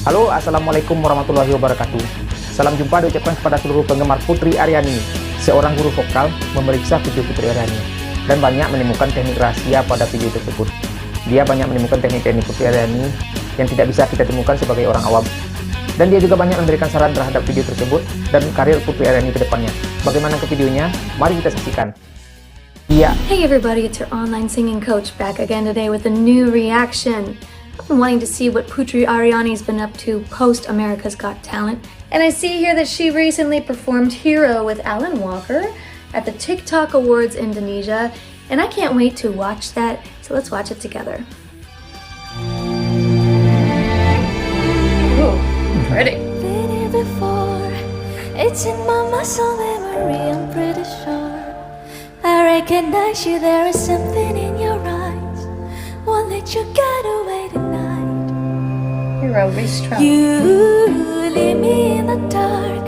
Halo, Assalamualaikum warahmatullahi wabarakatuh. Salam jumpa diucapkan kepada seluruh penggemar Putri Ariani, seorang guru vokal memeriksa video Putri Ariani dan banyak menemukan teknik rahasia pada video tersebut. Dia banyak menemukan teknik-teknik Putri Ariani yang tidak bisa kita temukan sebagai orang awam. Dan dia juga banyak memberikan saran terhadap video tersebut dan karir Putri Ariani ke depannya. Bagaimana ke videonya? Mari kita saksikan. Yeah. Hey everybody, it's your online singing coach back again today with a new reaction. I've been wanting to see what Putri Ariani's been up to post America's Got Talent. And I see here that she recently performed Hero with Alan Walker at the TikTok Awards Indonesia. And I can't wait to watch that, so let's watch it together. Ooh, pretty. Been here before, it's in my muscle memory, I'm pretty sure. I recognize you, there is something in your eyes. Won't let you get away tonight. Hero, restruck. You leave me in the dark.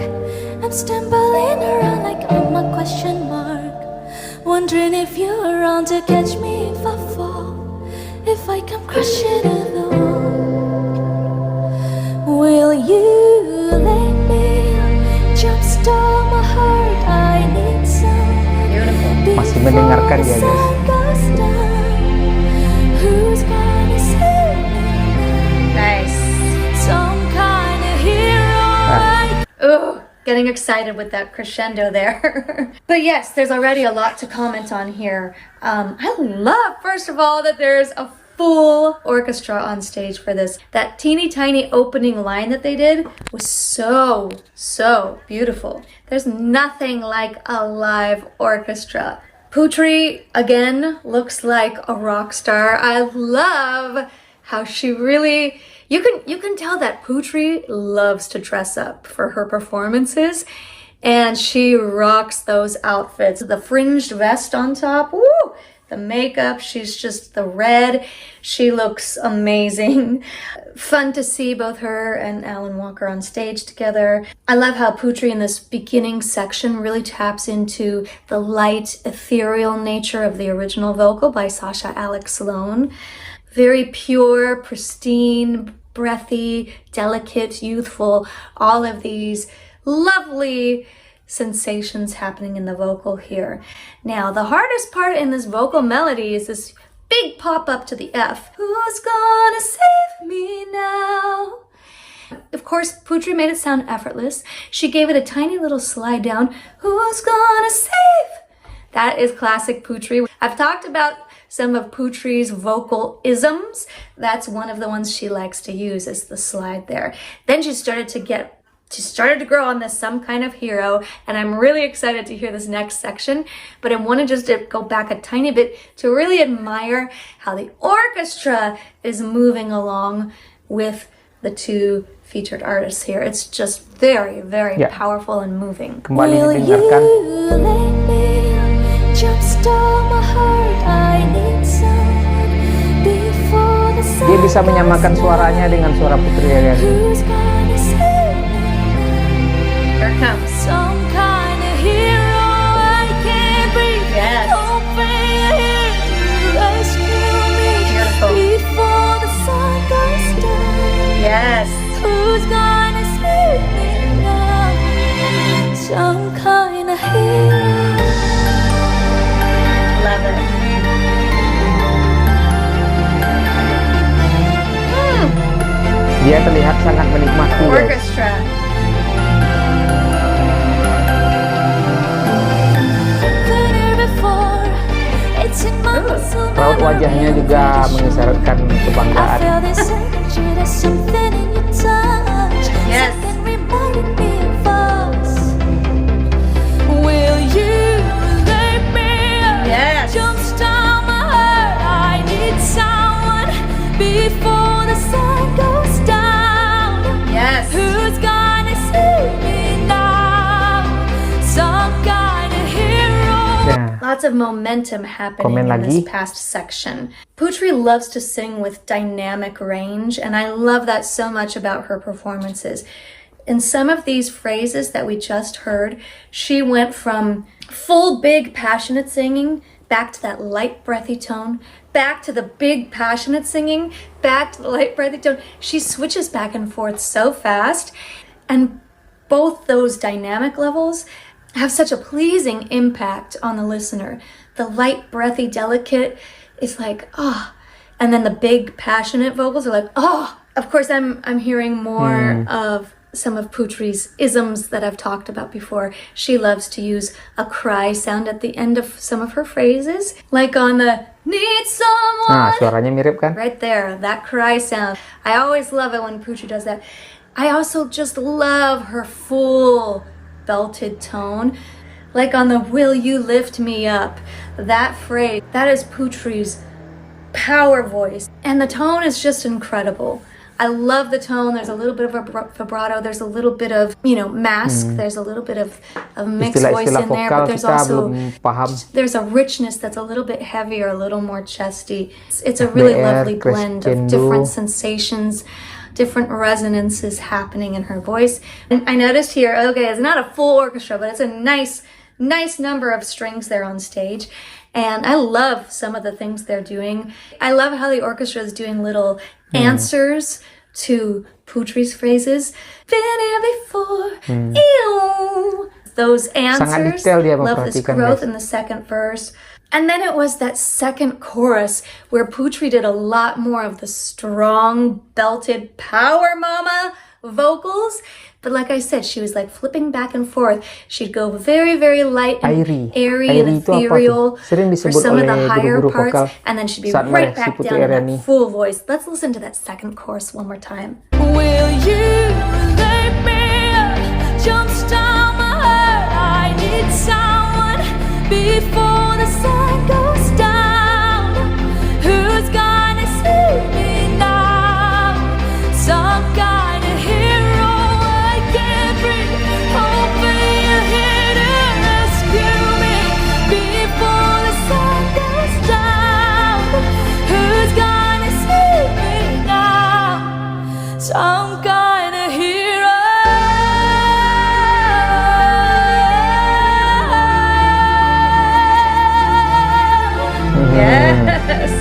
I'm stumbling around like I'm a question mark. Wondering if you're around to catch me if I fall. If I come crashing to the wall. Will you let me jumpstart my heart? I need some. Masih mendengarkan dia, guys. Nice. Some kind of hero. Ooh, getting excited with that crescendo there. But yes, there's already a lot to comment on here. I love, first of all, that there's a full orchestra on stage for this. That teeny tiny opening line that they did was so beautiful. There's nothing like a live orchestra. Putri, again, looks like a rock star. I love how she really, you can tell that Putri loves to dress up for her performances, and she rocks those outfits. The fringed vest on top, woo! The makeup, she's just the red. She looks amazing. Fun to see both her and Alan Walker on stage together. I love how Putri in this beginning section really taps into the light, ethereal nature of the original vocal by Sasha Alex Sloan. Very pure, pristine, breathy, delicate, youthful, all of these lovely sensations happening in the vocal here. Now, the hardest part in this vocal melody is this big pop up to the F. Who's gonna save me now? Of course, Putri made it sound effortless. She gave it a tiny little slide down. Who's gonna save? That is classic Putri. I've talked about some of Putri's vocal isms. That's one of the ones she likes to use, is the slide there. Then she started to grow on this Some Kind of Hero, and I'm really excited to hear this next section, but I wanted just to go back a tiny bit to really admire how the orchestra is moving along with the two featured artists here. It's just very powerful and moving. Kembali didengarkan. Dia bisa menyamakan suaranya dengan suara Putri Ariani. Here it comes. Some kind of hero, I can't breathe. Yes. Hoping you're here to rescue me. Beautiful. Before the sun goes down. Yes. Who's gonna save me now? Some kind of hero. Love it. Dia terlihat sangat menikmati, guys. Orchestra. Raut wajahnya juga mengisyaratkan kebanggaan. Yes. Yes. Jumpstart my heart, I need someone before the sun goes down. Yes. Who's gonna save me now? Some kind of hero. Lots of momentum happening in this past section. Putri loves to sing with dynamic range, and I love that so much about her performances. In some of these phrases that we just heard, she went from full, big, passionate singing back to that light, breathy tone, back to the big, passionate singing, back to the light, breathy tone. She switches back and forth so fast. And both those dynamic levels have such a pleasing impact on the listener. The light, breathy, delicate is like, ah. And then the big, passionate vocals are like, oh. Of course, I'm hearing more of some of Putri's isms that I've talked about before. She loves to use a cry sound at the end of some of her phrases, like on the need someone. Suaranya mirip kan? Right there, that cry sound. I always love it when Putri does that. I also just love her full belted tone, like on the will you lift me up. That phrase, that is Putri's power voice. And the tone is just incredible. I love the tone. There's a little bit of a vibrato. There's a little bit of, mask. There's a little bit of mixed voice in there. But there's also, there's a richness that's a little bit heavier, a little more chesty. It's a really lovely blend of different sensations, different resonances happening in her voice. And I noticed here, okay, it's not a full orchestra, but it's a nice number of strings there on stage. And I love some of the things they're doing. I love how the orchestra is doing little answers to Putri's phrases. Been here before. Ew. Those answers. Love this growth in the second verse. And then it was that second chorus where Putri did a lot more of the strong, belted power mama vocals. But like I said, she was like flipping back and forth. She'd go very, very light and airy and ethereal for some of the higher parts. And then she'd be right back down in that full voice. Let's listen to that second chorus one more time. Will you let me up? Jumpstart my heart. I need someone before the sun goes down. Who's gonna save me now? Some kind of hero I can bring. Hoping you're here to rescue me before the sun goes down. Who's gonna save me now? Some kind of hero. Yes.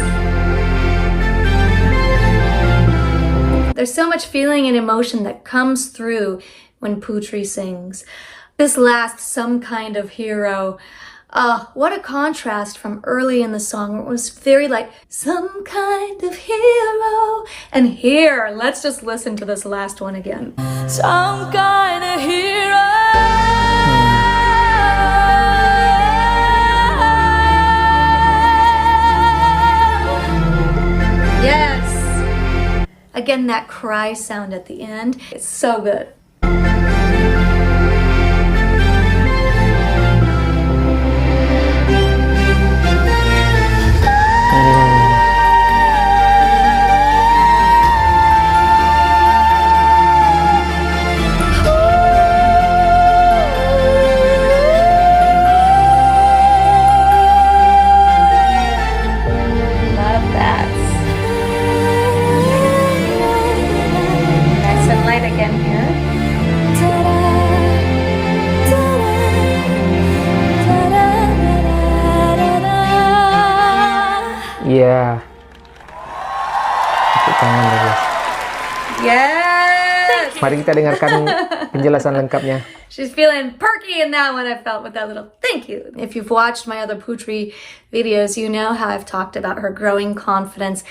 There's so much feeling and emotion that comes through when Putri sings. This last some kind of hero. What a contrast from early in the song where it was very like some kind of hero. And here, let's just listen to this last one again. Some kind of hero. Yes. Again, that cry sound at the end. It's so good. Iya. Tepuk tangan lagi. Yes. Mari kita dengarkan penjelasan lengkapnya. She's feeling perky in that one, I felt, with that little thank you. If you've watched my other Putri videos, you know how I've talked about her growing confidence,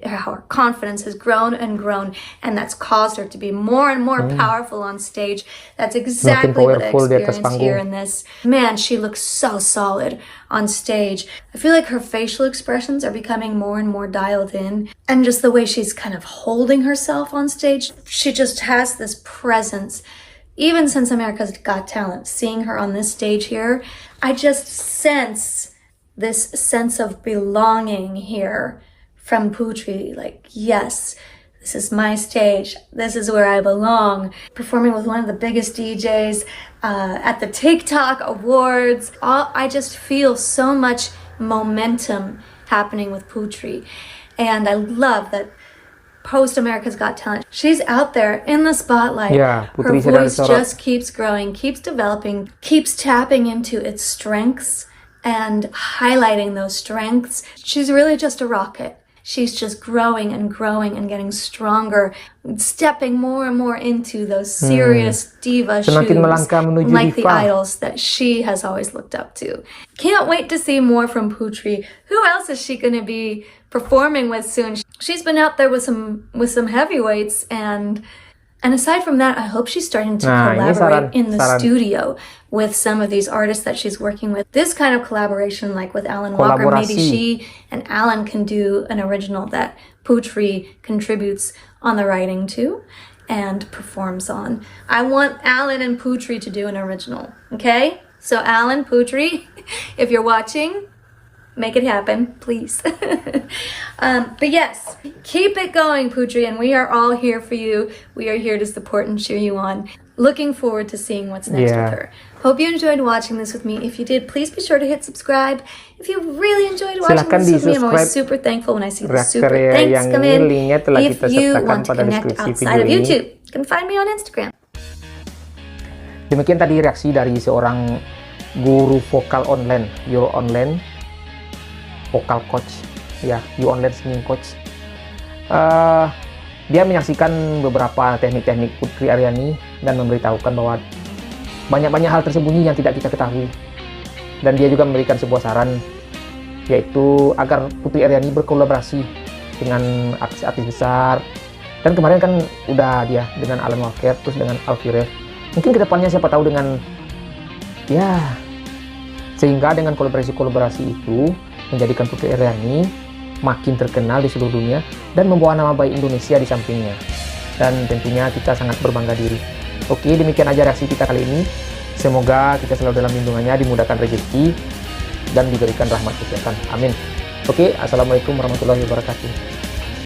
how her confidence has grown and grown, and that's caused her to be more and more powerful on stage. That's exactly what I experienced here in this. Man, she looks so solid on stage. I feel like her facial expressions are becoming more and more dialed in, and just the way she's kind of holding herself on stage, she just has this presence. Even since America's Got Talent, seeing her on this stage here, I just sense this sense of belonging here from Putri. Like, yes, this is my stage. This is where I belong. Performing with one of the biggest DJs at the TikTok Awards. I just feel so much momentum happening with Putri. And I love that post America's Got Talent, she's out there in the spotlight. Yeah, her voice just keeps growing, keeps developing, keeps tapping into its strengths and highlighting those strengths. She's really just a rocket. She's just growing and growing and getting stronger, stepping more and more into those serious diva Semakin shoes, melangkah menuju like the diva. idols that she has always looked up to. Can't wait to see more from Putri. Who else is she going to be performing with soon? She's been out there with some heavyweights, and aside from that, I hope she's starting to collaborate in the studio with some of these artists that she's working with. This kind of collaboration, like with Alan Walker, maybe she and Alan can do an original that Putri contributes on the writing to and performs on. I want Alan and Putri to do an original, okay? So Alan, Putri, if you're watching, make it happen, please. But yes, keep it going, Putri, and we are all here for you. We are here to support and cheer you on. Looking forward to seeing what's next with her. Hope you enjoyed watching this with me. If you did, please be sure to hit subscribe. If you really enjoyed watching this with me, I'm always super thankful when I see the super thanks come in. If you want to connect outside of YouTube, you can find me on Instagram. Demikian tadi reaksi dari seorang guru vokal online, Your Online Vocal Coach, ya, You Online Singing Coach. Dia menyaksikan beberapa teknik-teknik Putri Ariani dan memberitahukan bahwa banyak-banyak hal tersembunyi yang tidak kita ketahui. Dan dia juga memberikan sebuah saran, yaitu agar Putri Ariani berkolaborasi dengan artis-artis besar. Dan kemarin kan udah dia dengan Alan Walker, terus dengan Alfie. Mungkin kedepannya siapa tahu dengan, ya, sehingga dengan kolaborasi-kolaborasi itu menjadikan Putri Ariani makin terkenal di seluruh dunia dan membawa nama baik Indonesia di sampingnya. Dan tentunya kita sangat berbangga diri. Oke, demikian aja reaksi kita kali ini. Semoga kita selalu dalam lindungannya, dimudahkan rezeki, dan diberikan rahmat kesehatan. Amin. Oke, assalamualaikum warahmatullahi wabarakatuh.